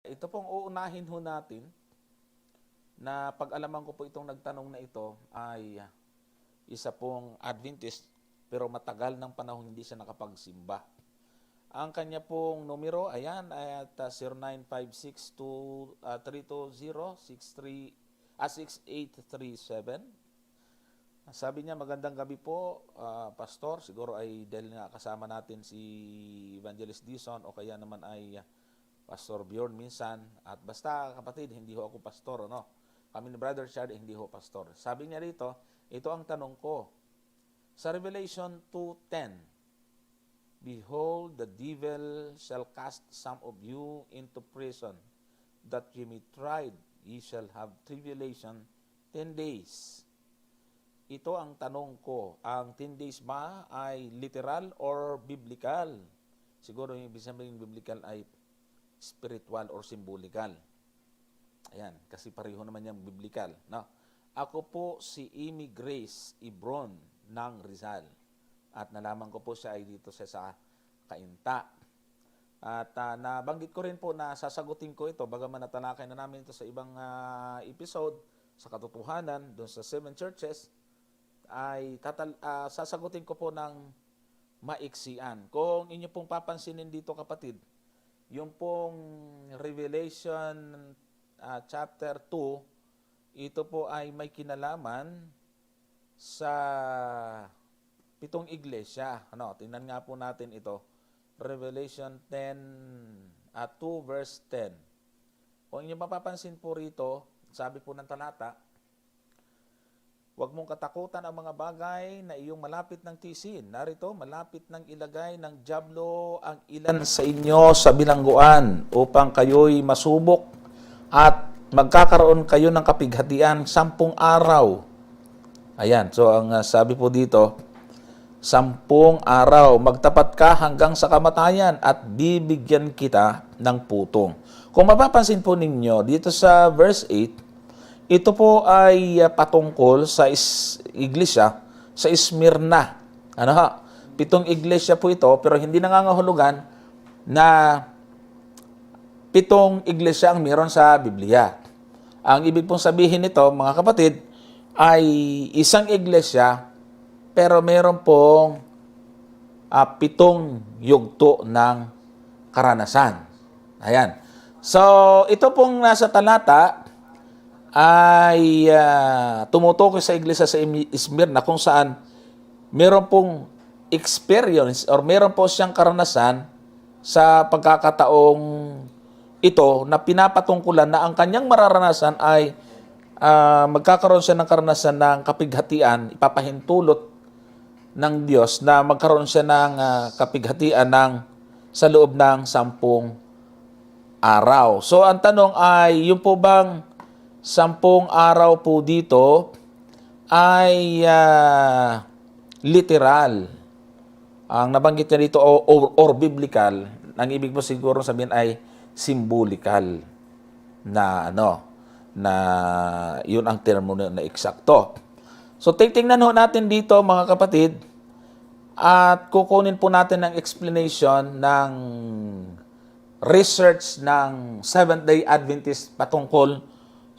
Ito pong uunahin ho natin na pag-alaman ko po itong nagtanong na ito ay isa pong Adventist pero matagal ng panahon hindi siya nakapagsimba. Ang kanya pong numero, ayan, at 0956-320-6837. Sabi niya, magandang gabi po, Pastor. Siguro ay dahil nga kasama natin si Evangelist Dison o kaya naman ay Pastor Bjorn minsan. At basta kapatid, hindi ho ako pastor, no? Kami ni Brother Chad, hindi ho pastor. Sabi niya rito, ito ang tanong ko. Sa Revelation 2:10, behold, the devil shall cast some of you into prison, that ye may tried, ye shall have tribulation 10 days. Ito ang tanong ko, ang 10 days ba ay literal or biblical? Siguro yung ibig sabihin biblical ay spiritual or symbolical. Ayan, kasi pareho naman yung biblical. No? Ako po si Amy Grace Ibron ng Rizal. At nalaman ko po siya ay dito sa Cainta. At nabanggit ko rin po na sasagutin ko ito, bagaman natalakay na namin ito sa ibang episode, sa katotohanan, doon sa 7 churches, ay sasagutin ko po ng maiksian. Kung inyo pong papansinin dito kapatid, yung pong Revelation chapter 2, ito po ay may kinalaman sa 7 iglesia. Tingnan nga po natin ito. Revelation 2 verse 10. Kung inyo mapapansin po rito, sabi po ng talata, huwag mong katakutan ang mga bagay na iyong malapit ng tisin. Narito, malapit ng ilagay ng dyablo ang ilan sa inyo sa bilangguan upang kayo'y masubok at magkakaroon kayo ng kapighatian 10 araw. Ayan, so ang sabi po dito, 10 araw, magtapat ka hanggang sa kamatayan at bibigyan kita ng putong. Kung mapapansin po ninyo, dito sa verse 8, ito po ay patungkol sa iglesia sa Smyrna. 7 iglesia po ito, pero hindi nangangahulugan na 7 iglesia ang meron sa Biblia. Ang ibig pong sabihin nito, mga kapatid, ay isang iglesia, pero meron pong 7 yugto ng karanasan. Ayan. So, ito pong nasa talata ay tumutukoy sa iglesia sa Smyrna kung saan meron pong experience or meron po siyang karanasan sa pagkakataong ito na pinapatungkulan na ang kanyang mararanasan ay magkakaroon siya ng karanasan ng kapighatian, ipapahintulot ng Diyos na magkaroon siya ng kapighatian sa loob ng 10 araw. So ang tanong ay, yung po bang 10 araw po dito ay literal? Ang nabanggit niya dito or biblical, ang ibig mo siguro sabihin ay symbolical na na yun ang termo na eksakto. So titingnan ho natin dito mga kapatid at kukunin po natin ang explanation ng research ng Seventh-day Adventist patungkol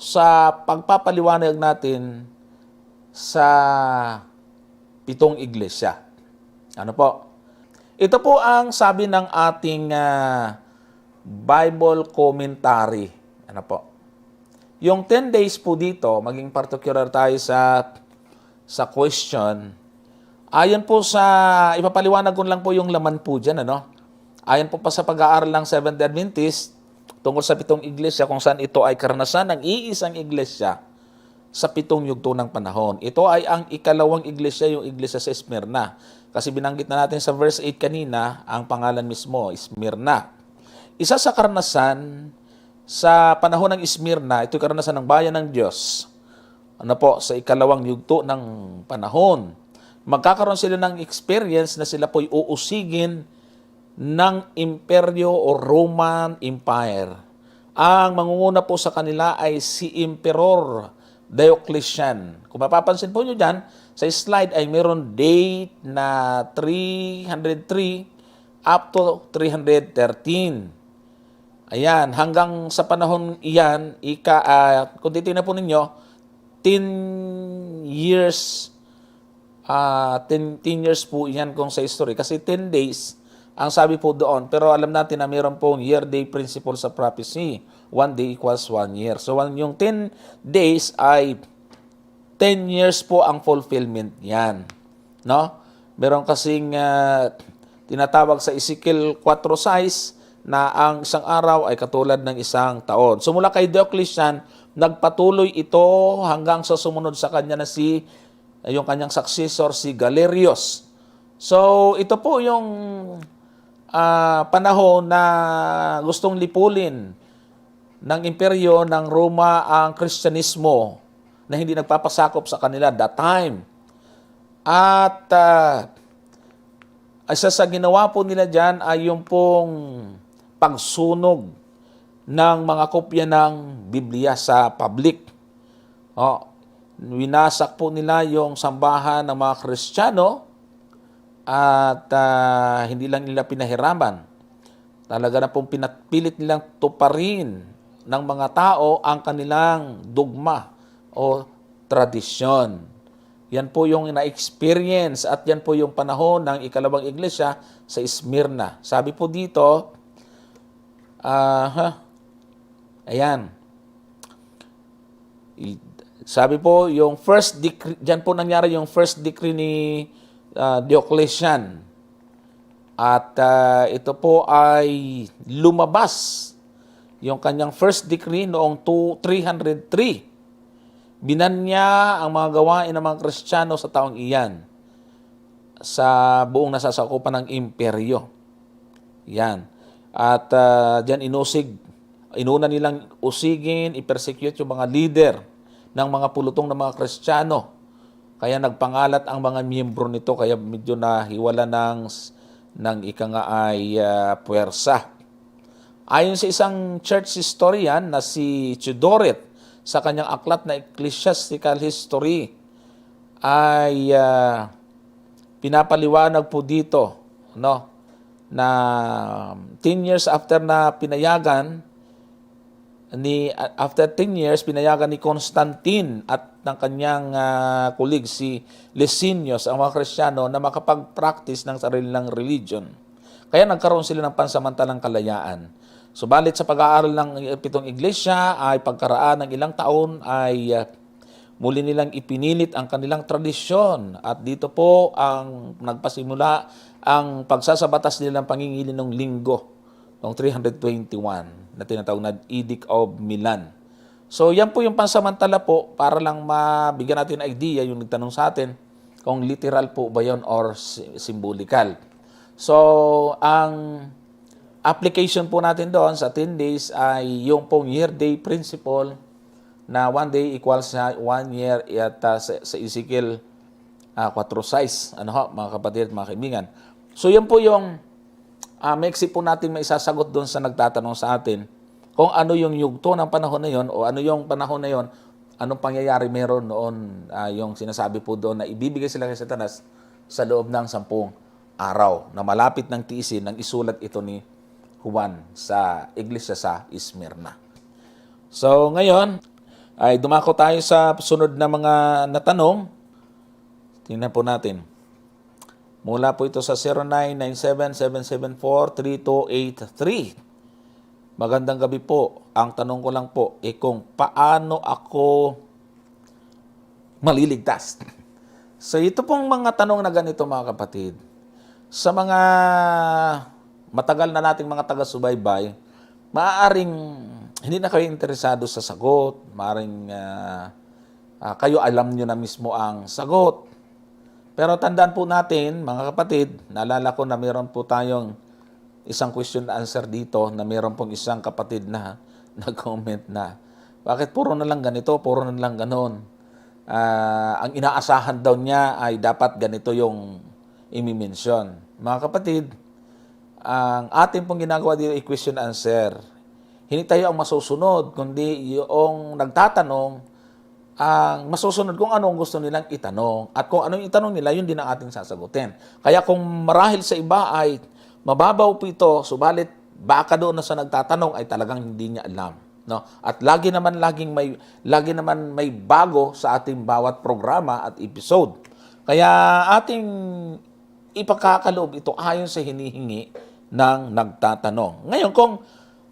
sa pagpapaliwanag natin sa 7 iglesia. Ano po? Ito po ang sabi ng ating Bible commentary. Ano po? Yung 10 days po dito, maging particular tayo sa question. Ayon po sa, ipapaliwanag ko lang po yung laman po dyan, Ayon po pa sa pag-aaral ng Seventh-day Adventist, tungkol sa 7 iglesia kung saan ito ay karanasan ng iisang iglesia sa 7 yugto ng panahon. Ito ay ang ikalawang iglesia, yung iglesia sa Smyrna. Kasi binanggit na natin sa verse 8 kanina, ang pangalan mismo, Smyrna. Isa sa karanasan sa panahon ng Smyrna, ito yung karanasan ng bayan ng Diyos. Sa ikalawang yugto ng panahon. Magkakaroon sila ng experience na sila po'y uusigin ng imperyo o Roman Empire. Ang mangunguna po sa kanila ay si Emperor Diocletian. Kung mapapansin po nyo dyan, sa slide ay meron date na 303 up to 313. Ayan, hanggang sa panahon iyan, kung titingnan po ninyo, 10 years, 10 years po yan kung sa history. Kasi 10 days, ang sabi po doon. Pero alam natin na mayroon pong year-day principle sa prophecy. 1 day equals 1 year. So, yung 10 days ay 10 years po ang fulfillment yan. No? Meron kasing tinatawag sa Ezekiel 4:6 na ang isang araw ay katulad ng isang taon. So mula kay Diocletian, nagpatuloy ito hanggang sa sumunod sa kanya na yung kanyang successor, si Galerius. So ito po yung panahon na gustong lipulin ng imperyo ng Roma ang Kristyanismo na hindi nagpapasakop sa kanila that time. At isa sa ginawa po nila dyan ay yung pong pagsunog ng mga kopya ng Biblia sa public. Winasak po nila yung sambahan ng mga Kristiyano at hindi lang nila pinahiraman. Talaga na pong pinapilit nilang tuparin ng mga tao ang kanilang dogma o tradisyon. Yan po yung na-experience at yan po yung panahon ng ikalawang iglesia sa Smyrna. Sabi po dito, ayan. Sabi po, yung first decree, dyan po nangyari yung first decree ni Diocletian. At ito po ay lumabas yung kanyang first decree noong 303. Binanya ang mga gawain ng mga Kristiyano sa taong iyan sa buong nasasakupan ng imperyo. Yan. At diyan inuna nilang usigin, i-persecute yung mga leader ng mga pulutong ng mga Kristiyano. Kaya nagpangalat ang mga miyembro nito, kaya medyo nahiwala ng ika nga ay puwersa. Ayon sa isang church historian na si Theodoret, sa kanyang aklat na Ecclesiastical History, ay pinapaliwanag po dito, no, na 10 years after na pinayagan after 10 years pinayagan ni Constantine at ng kanyang kulig si Licinius ang mga Kristiyano na makapag-practice ng sariling religion. Kaya nagkaroon sila ng pansamantalang kalayaan. Subalit sa pag-aaral ng 7 iglesia ay pagkaraan ng ilang taon ay muli nilang ipinilit ang kanilang tradisyon at dito po ang nagpasimula ang pagsasabatas nila ng pangingili ng linggo noong 321 na tinatawag na Edict of Milan. So yan po yung pansamantala po para lang mabigyan natin ng idea yung nagtanong sa atin kung literal po ba yun or symbolical. So ang application po natin doon sa 10 days ay yung pong year-day principle na 1 day equals 1 year at sa Ezekiel 4:6. Ano ho, mga kapatid at mga kaibigan. So yan po yung maiksi po natin maisasagot doon sa nagtatanong sa atin kung ano yung yugto ng panahon na yon o ano yung panahon na yon, anong pangyayari meron noon, yung sinasabi po doon na ibibigay sila kay Satanas sa loob ng 10 araw na malapit ng tiisin ng isulat ito ni Juan sa iglesia sa Smyrna. So ngayon ay dumako tayo sa sunod na mga natanong. Tingnan po natin. Mula po ito sa 0997-774-3283. Magandang gabi po. Ang tanong ko lang po, kung paano ako maliligtas? So ito pong mga tanong na ganito mga kapatid. Sa mga matagal na nating mga taga-subaybay, maaaring hindi na kayo interesado sa sagot. Maaaring kayo alam nyo na mismo ang sagot. Pero tandaan po natin, mga kapatid, naalala ko na mayroon po tayong isang question and answer dito na mayroon pong isang kapatid na nag-comment na, bakit puro na lang ganito, puro na lang ganon? Ang inaasahan daw niya ay dapat ganito yung imi-mention. Mga kapatid, ang ating pong ginagawa dito ay question and answer. Hindi tayo ang masusunod, kundi yung nagtatanong ang masusunod kung anong gusto nilang itanong. At kung anong itanong nila, yun din ang ating sasagutin. Kaya kung marahil sa iba ay mababaw po ito, subalit baka doon na sa nagtatanong ay talagang hindi niya alam, no? At lagi naman may bago sa ating bawat programa at episode. Kaya ating ipakakaloob ito ayon sa hinihingi ng nagtatanong. Ngayon, kung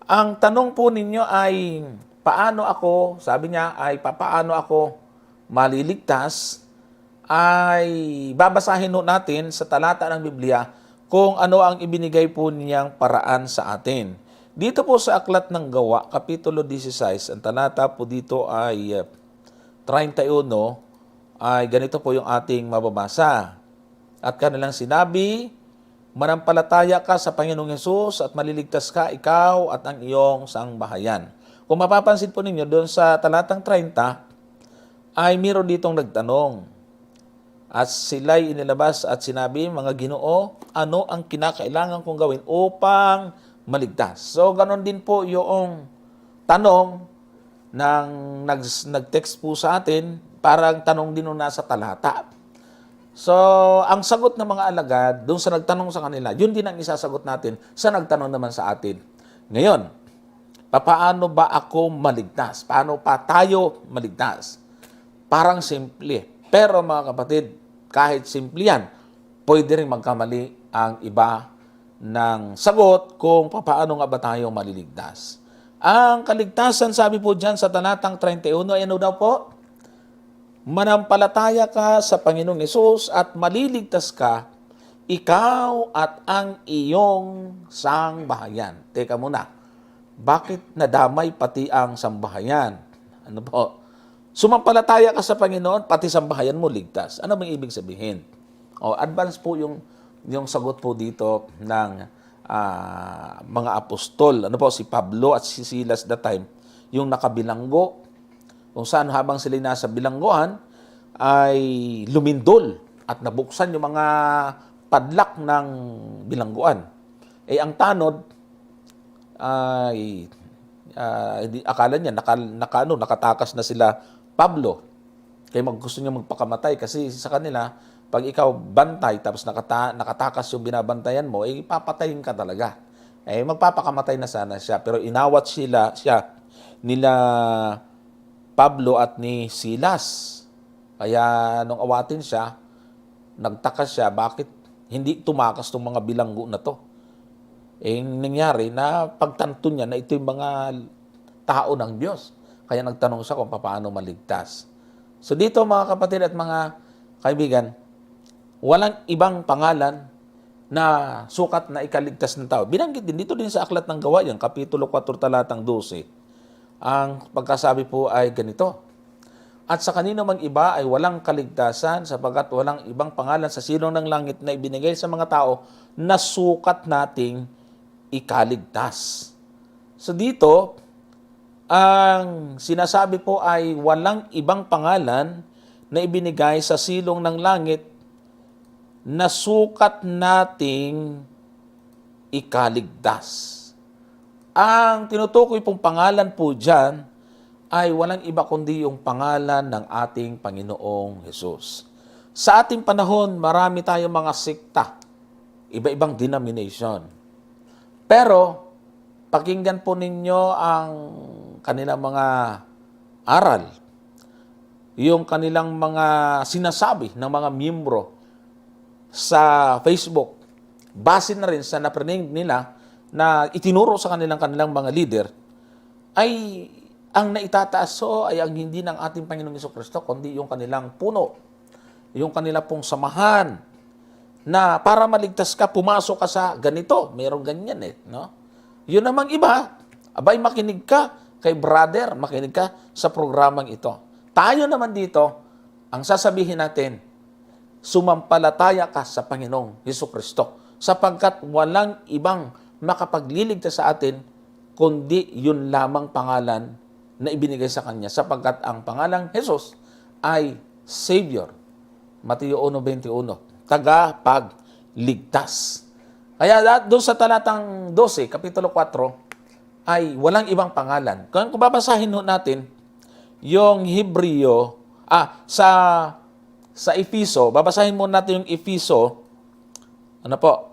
ang tanong po ninyo ay paano ako, sabi niya ay papaano ako maliligtas, ay babasahin natin sa talata ng Biblia kung ano ang ibinigay po niyang paraan sa atin. Dito po sa Aklat ng Gawa, Kapitulo 16, ang talata po dito ay 31, ay ganito po yung ating mababasa. At kanilang sinabi, manampalataya ka sa Panginoong Hesus at maliligtas ka, ikaw at ang iyong sangbahayan. Kung mapapansin po ninyo, doon sa talatang 30, ay meron ditong nagtanong. At sila'y inilabas at sinabi, mga Ginoo, ano ang kinakailangan kong gawin upang maligtas? So, ganon din po yung tanong ng nag-text po sa atin, parang tanong din nung nasa talata. So, ang sagot ng mga alagad, doon sa nagtanong sa kanila, yun din ang isasagot natin sa nagtanong naman sa atin. Ngayon, paano ba ako maligtas? Paano pa tayo maligtas? Parang simple. Pero mga kapatid, kahit simple yan, pwede rin magkamali ang iba ng sagot kung paano nga ba tayo maliligtas. Ang kaligtasan, sabi po dyan sa talatang 31, ay ano daw po? Manampalataya ka sa Panginoong Hesus at maliligtas ka, ikaw at ang iyong sangbahayan. Teka muna, bakit nadamay pati ang sambahayan? Ano po? Sumampalataya ka sa Panginoon, pati sambahayan mo ligtas. Ano bang ibig sabihin? Advance po yung sagot po dito ng mga apostol. Ano po, si Pablo at si Silas that time, yung nakabilanggo, kung saan habang sila nasa bilangguan, ay lumindol at nabuksan yung mga padlak ng bilangguan. Ang tanod ay akala niya nakatakas na sila Pablo. Kaya gusto niya magpakamatay kasi sa kanila, pag ikaw bantay tapos nakatakas yung binabantayan mo, papatayin ka talaga. Magpapakamatay na sana siya. Pero inawat siya nila Pablo at ni Silas. Kaya nung awatin siya, nagtaka siya bakit hindi tumakas itong mga bilanggo na to. Nangyari na pagtanto niya na ito yung mga tao ng Diyos. Kaya nagtanong siya kung paano maligtas. So dito mga kapatid at mga kaibigan, walang ibang pangalan na sukat na ikaligtas ng tao. Binanggit din dito din sa Aklat ng Gawa, yung Kapitulo 4, talatang 12. Ang pagkasabi po ay ganito, at sa kanino mang iba ay walang kaligtasan sapagkat walang ibang pangalan sa silong ng langit na ibinigay sa mga tao na sukat nating ikaligtas. So dito, ang sinasabi po ay walang ibang pangalan na ibinigay sa silong ng langit na sukat nating ikaligtas. Ang tinutukoy pong pangalan po dyan ay walang iba kundi yung pangalan ng ating Panginoong Hesus. Sa ating panahon, marami tayong mga sekta, iba-ibang denomination. Pero, pakinggan po ninyo ang kanilang mga aral, yung kanilang mga sinasabi ng mga miyembro sa Facebook, base na rin sa naprinig nila na itinuro sa kanilang mga leader, ay ang naitataas ay ang hindi ng ating Panginoong Jesucristo, kundi yung kanilang puno, yung kanilang pong samahan, na para maligtas ka, pumasok ka sa ganito, mayroong ganyan no? Yun namang iba, abay makinig ka kay brother, makinig ka sa programang ito. Tayo naman dito, ang sasabihin natin, sumampalataya ka sa Panginoong Jesucristo, sapagkat walang ibang makapagliligtas sa atin, kundi yun lamang pangalan na ibinigay sa Kanya, sapagkat ang pangalang Jesus ay Savior. Mateo 1:21, tagapagligtas. Kaya doon sa talatang 12, Kapitulo 4, ay walang ibang pangalan. Kung babasahin natin yung Hebreo, sa Efeso, babasahin muna natin yung Efeso, ano po?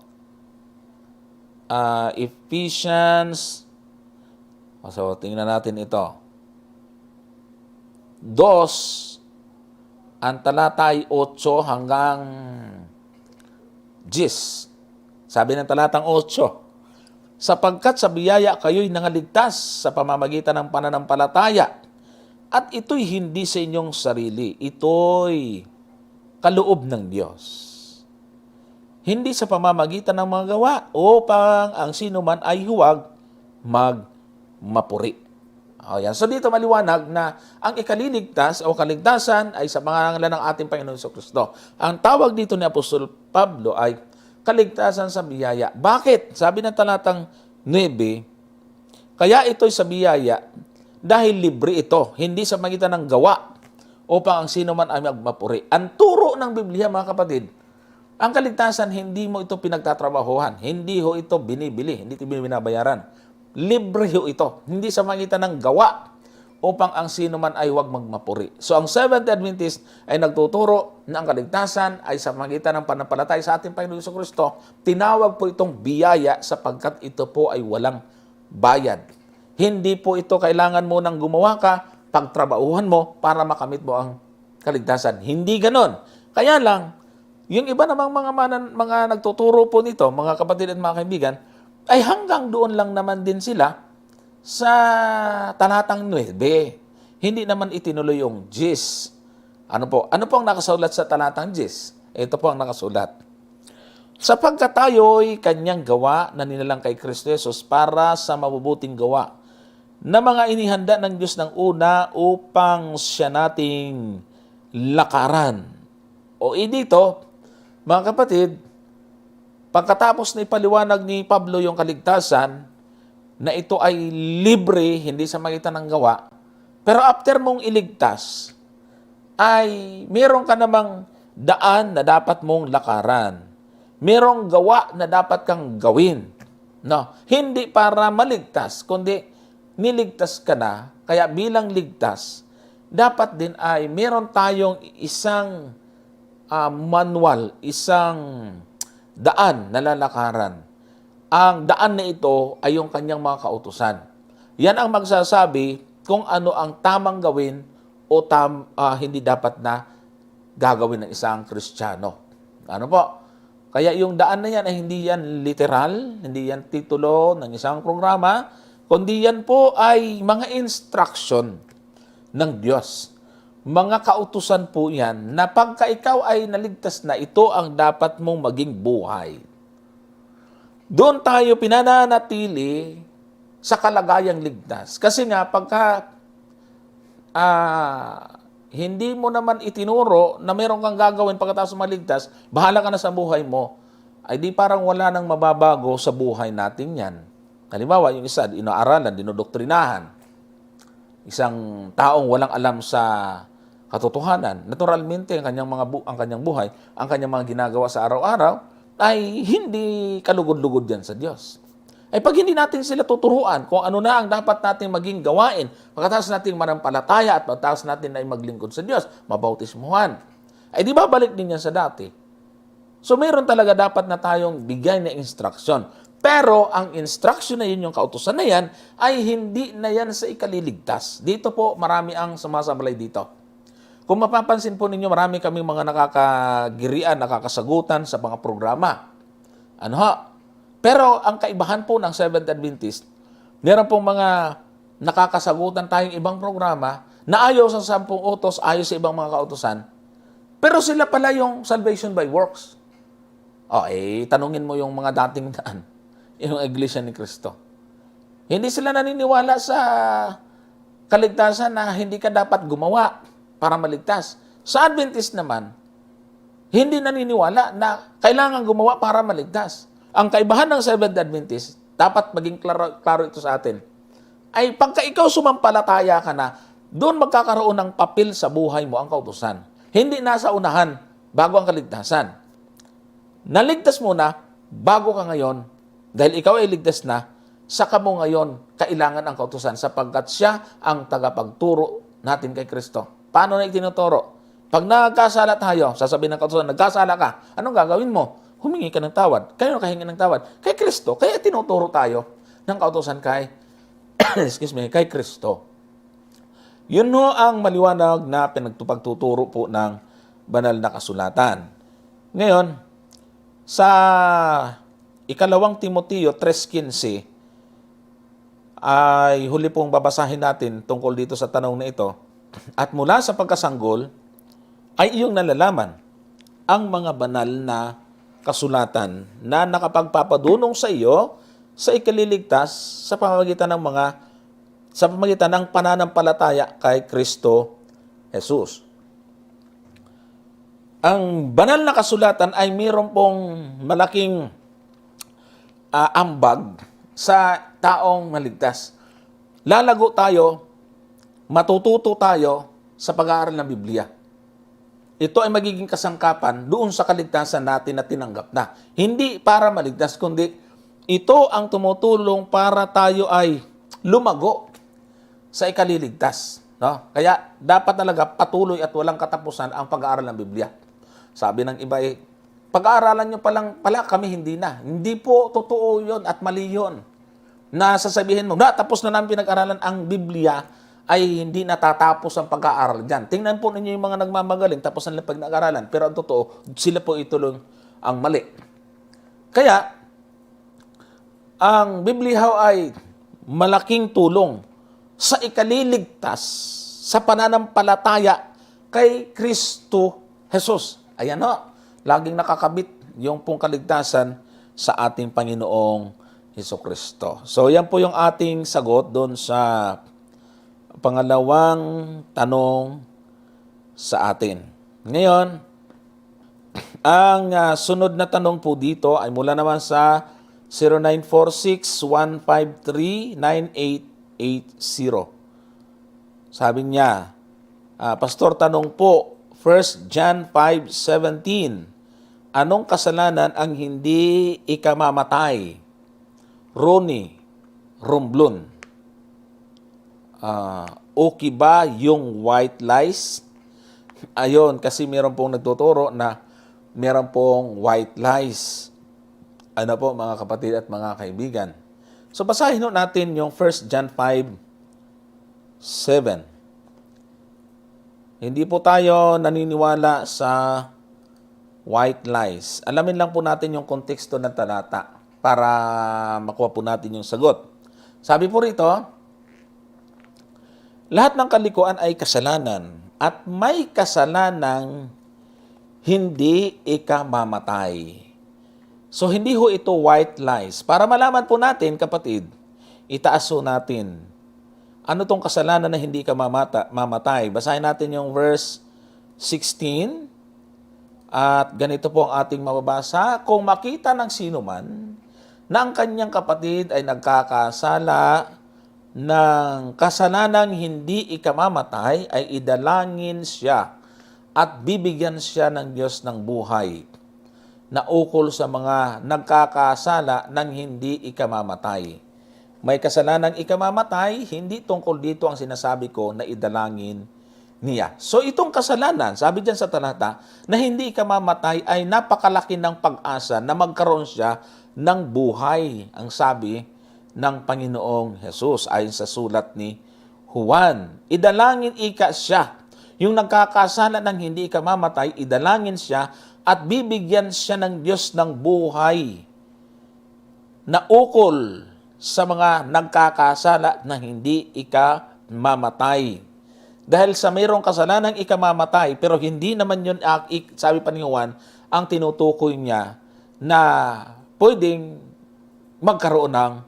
Ephesians, so tingnan natin ito. 2, ang talata ay 8 hanggang 10. Sabi ng talatang 8, sapagkat sa biyaya kayo'y nangaligtas sa pamamagitan ng pananampalataya, at ito'y hindi sa inyong sarili, ito'y kaloob ng Diyos. Hindi sa pamamagitan ng mga gawa, upang ang sino man ay huwag magmapuri. Yan. So dito maliwanag na ang ikaliligtas o kaligtasan ay sa pangalan ng ating Panginoon Jesucristo. Ang tawag dito ni Apostol Pablo ay kaligtasan sa biyaya. Bakit? Sabi ng talatang 9, kaya ito'y sa biyaya dahil libre ito, hindi sa magitan ng gawa upang ang sino man ay magmapuri. Ang turo ng Biblia, mga kapatid, ang kaligtasan, hindi mo ito pinagtatrabahuhan, hindi ho ito binibili, hindi ito binabayaran. Libre ho ito, hindi sa magitan ng gawa upang ang sino man ay huwag magmapuri. So ang Seventh Adventist ay nagtuturo na ang kaligtasan ay sa magitan ng pananampalataya sa ating Panginoon Jesucristo. Tinawag po itong biyaya sapagkat ito po ay walang bayad. Hindi po ito kailangan mo nang gumawa ka, pagtrabahuhan mo para makamit mo ang kaligtasan. Hindi ganon. Kaya lang, yung iba namang mga nagtuturo po nito, mga kapatid at mga kaibigan, ay hanggang doon lang naman din sila sa talatang 9, hindi naman itinuloy yung 10. Ano po ang nakasulat sa talatang 10? Ito po ang nakasulat. Sapagkat tayo'y kanyang gawa na nilalang kay Kristo Jesus para sa mabubuting gawa na mga inihanda ng Diyos ng una upang siya nating lakaran. O dito, mga kapatid, pagkatapos na ipaliwanag ni Pablo yung kaligtasan, na ito ay libre, hindi sa magitan ng gawa. Pero after mong iligtas, ay meron ka namang daan na dapat mong lakaran. Merong gawa na dapat kang gawin. No, hindi para maligtas, kundi niligtas ka na, kaya bilang ligtas, dapat din ay meron tayong isang manual, isang daan na lalakaran. Ang daan na ito ay yung kanyang mga kautusan. Yan ang magsasabi kung ano ang tamang gawin o hindi dapat na gagawin ng isang Kristiyano. Ano po? Kaya yung daan na yan ay hindi yan literal, hindi yan titulo ng isang programa, kundi yan po ay mga instruction ng Diyos. Mga kautusan po yan na pagka ikaw ay naligtas na, ito ang dapat mong maging buhay. Doon tayo pinananatili sa kalagayang ligtas. Kasi nga, pagka hindi mo naman itinuro na meron kang gagawin pagkatapos maligtas, bahala ka na sa buhay mo, ay di parang wala nang mababago sa buhay natin yan. Halimbawa, yung isa, inaaralan, dinodoktrinahan. Isang taong walang alam sa katotohanan. Naturalmente, ang kanyang buhay, ang kanyang mga ginagawa sa araw-araw, ay hindi kalugod-lugod yan sa Diyos. Ay pag hindi natin sila tuturuan kung ano na ang dapat natin maging gawain, pagkatapos natin manampalataya at pagkatapos natin ay maglingkod sa Diyos, mabautismuhan, ay di ba balik din yan sa dati? So mayroon talaga dapat na tayong bigay na instruction. Pero ang instruction na yun, yung kautusan na yan, ay hindi na yan sa ikaliligtas. Dito po, marami ang sumasablay dito. Kung mapapansin po ninyo, marami kaming mga nakakagirian, nakakasagutan sa mga programa. Ano ho? Pero ang kaibahan po ng Seventh Adventist, meron pong mga nakakasagutan tayong ibang programa na ayaw sa 10 utos, ayaw sa ibang mga kautusan. Pero sila pala yung salvation by works. Tanungin mo yung mga dating daan, yung Iglesia ni Cristo. Hindi sila naniniwala sa kaligtasan na hindi ka dapat gumawa para maligtas. Sa Adventist naman, hindi naniniwala na kailangan gumawa para maligtas. Ang kaibahan ng Seventh Adventist, dapat maging klaro ito sa atin, ay pagka ikaw sumampalataya ka na, doon magkakaroon ng papel sa buhay mo ang kautusan. Hindi nasa unahan bago ang kaligtasan. Naligtas muna bago ka ngayon, dahil ikaw ay ligtas na, saka mo ngayon kailangan ang kautusan sapagkat siya ang tagapagturo natin kay Kristo. Paano na itinuturo? Pag nagkasala tayo, sasabihin ng kautusan, nagkasala ka, anong gagawin mo? humingi ka ng tawad. Kayo nakahingi ng tawad? Kay Kristo. Kaya tinuturo tayo ng kautusan kay, kay Kristo. Yun ho ang maliwanag na pinagtupagtuturo po ng banal na kasulatan. Ngayon, sa ikalawang Timoteo 3:15, ay huli pong babasahin natin tungkol dito sa tanong na ito. At mula sa pagkasanggol, ay iyong nalalaman ang mga banal na kasulatan na nakapagpapadunong sa iyo sa ikaliligtas sa pamamagitan ng pananampalataya kay Kristo Jesus. Ang banal na kasulatan ay mayroon pong malaking ambag sa taong maligtas. Lalago tayo, matututo tayo sa pag-aaral ng Biblia. Ito ay magiging kasangkapan doon sa kaligtasan natin na tinanggap na. Hindi para maligtas, kundi ito ang tumutulong para tayo ay lumago sa ikaliligtas. No? Kaya dapat talaga patuloy at walang katapusan ang pag-aaral ng Biblia. Sabi ng iba, pag-aaralan nyo pala kami hindi na. Hindi po totoo yun at mali yun. Na sasabihin mo, tapos na namin pinag-aralan ang Biblia, ay hindi natatapos ang pag-aaral dyan. Tingnan po ninyo yung mga nagmamagaling, tapos na pag-aaralan. Pero ang totoo, sila po itulong ang mali. Kaya, ang Biblia ay malaking tulong sa ikaliligtas sa pananampalataya kay Kristo Jesus. Ayan ho, laging nakakabit yung pong kaligtasan sa ating Panginoong Hesukristo. So, yan po yung ating sagot doon sa pangalawang tanong sa atin. Ngayon, ang sunod na tanong po dito ay mula naman sa 0946-153-9880. Sabi niya, Pastor, tanong po, 1 John 5:17, anong kasalanan ang hindi ikamamatay? Ronnie Romblon. Okay ba yung white lies? Ayon, kasi meron pong nagtuturo na meron pong white lies. Ano po mga kapatid at mga kaibigan? So basahin natin yung 1 John 5:7. Hindi po tayo naniniwala sa white lies. Alamin lang po natin yung konteksto ng talata para makuha po natin yung sagot. Sabi po rito, lahat ng kalikuan ay kasalanan at may kasalanang hindi ikamamatay. So, hindi ho ito white lies. Para malaman po natin, kapatid, itaas ho natin. Ano tong kasalanan na hindi ikamamatay? Basahin natin yung verse 16. At ganito po ang ating mababasa. Kung makita ng sino man na ang kanyang kapatid ay nagkakasala ng kasalanang hindi ikamamatay, ay idalangin siya at bibigyan siya ng Diyos ng buhay na ukol sa mga nagkakasala ng hindi ikamamatay. May kasalanang ikamamatay, hindi tungkol dito ang sinasabi ko na idalangin niya. So itong kasalanan, sabi dyan sa talata, na hindi ikamamatay ay napakalaki ng pag-asa na magkaroon siya ng buhay, ang sabi ng Panginoong Jesus ayon sa sulat ni Juan. Idalangin ika siya. Yung nagkakasala ng hindi ikamamatay, idalangin siya at bibigyan siya ng Diyos ng buhay na ukol sa mga nagkakasala ng hindi ikamamatay. Dahil sa mayroong kasalanang ikamamatay, pero hindi naman yun, sabi pa ni Juan, ang tinutukoy niya na pwedeng magkaroon ng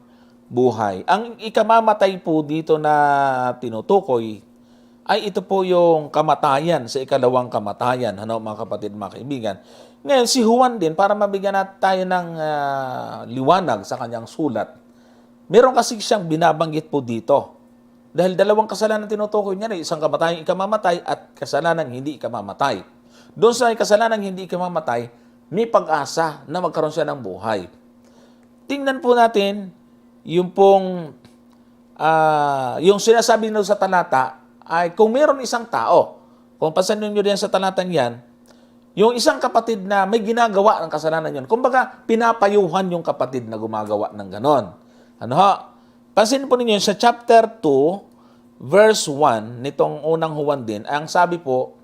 buhay. Ang ikamamatay po dito na tinutukoy ay ito po yung kamatayan, sa ikalawang kamatayan, ano mga kapatid, mga kaibigan. Ngayon, si Juan din, para mabigyan natin tayo ng liwanag sa kanyang sulat, meron kasi siyang binabanggit po dito. Dahil dalawang kasalanan tinutukoy niya, isang kamatayang ikamamatay at kasalanang hindi ikamamatay. Doon sa kasalanang hindi ikamamatay, may pag-asa na magkaroon siya ng buhay. Tingnan po natin yung pong, yung sinasabi nyo sa talata, ay kung meron isang tao, kung pasanin nyo din sa talatang yan, Yung isang kapatid na may ginagawa ng kasalanan yun, kumbaga, pinapayuhan yung kapatid na gumagawa ng ganon. Ano ho? Pansin po ninyo, sa chapter 2, verse 1, nitong unang Juan din, ang sabi po,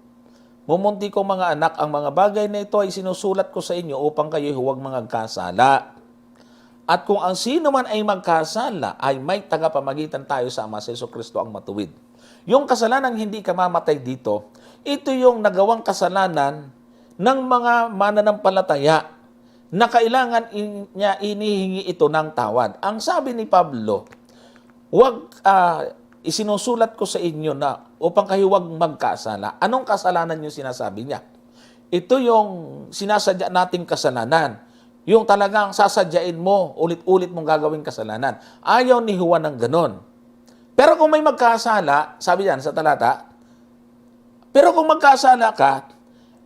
mumunti ko mga anak, ang mga bagay na ito ay sinusulat ko sa inyo upang kayo huwag magkasala. At kung ang sino man ay magkasala, ay may tagapamagitan tayo sa Ama, si Jesucristo ang matuwid. Yung kasalanang hindi ka mamatay dito, ito yung nagawang kasalanan ng mga mananampalataya na kailangan niya inihingi ito ng tawad. Ang sabi ni Pablo, isinusulat ko sa inyo na upang kayo huwag magkasala. Anong kasalanan yung sinasabi niya? Ito yung sinasadya nating kasalanan. Yung talagang sasadyain mo, ulit-ulit mong gagawing kasalanan. Ayaw ni Juan ng ganon. Pero kung may magkasala, sabi yan sa talata, pero kung magkasala ka,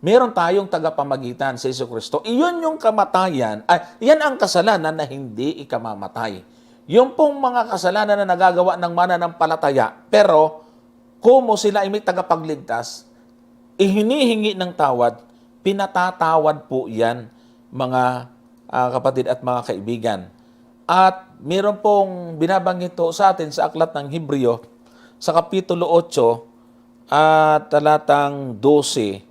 meron tayong tagapamagitan sa Jesucristo. Iyon yung kamatayan, yan ang kasalanan na hindi ikamamatay. Yung pong mga kasalanan na nagagawa ng mananampalataya, pero kung sila ay may tagapagligtas, ihinihingi ng tawad, pinatatawad po yan, mga kapatid at mga kaibigan. At meron pong binabanggit sa atin sa aklat ng Hebreo, sa Kapitulo 8, at talatang 12,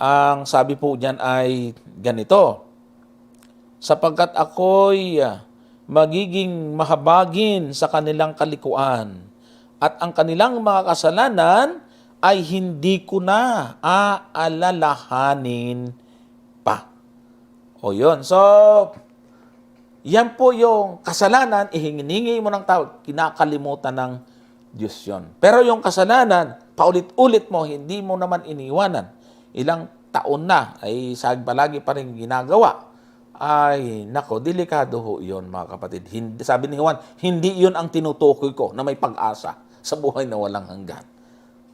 ang sabi po diyan ay ganito, sapagkat ako'y magiging mahabagin sa kanilang kalikuan at ang kanilang mga kasalanan ay hindi ko na aalalahanin pa. O yun. So, yan po yung kasalanan, ihingi mo ng tawad, kinakalimutan ng Diyos yun. Pero yung kasalanan, paulit-ulit mo, hindi mo naman iniwanan. Ilang taon na ay palagi pa rin ginagawa, ay nako, delikado ho yun mga kapatid. Sabi ni Juan, hindi yun ang tinutukoy ko na may pag-asa sa buhay na walang hanggan.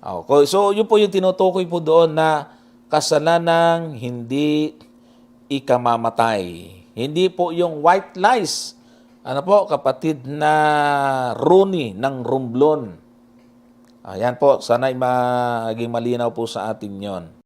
Okay, so yun po yung tinutukoy po doon na kasalanang hindi ikamamatay. Hindi po yung white lies. Ano po, kapatid na Rooney ng Romblon. Ayan po, sana'y maging malinaw po sa atin yon.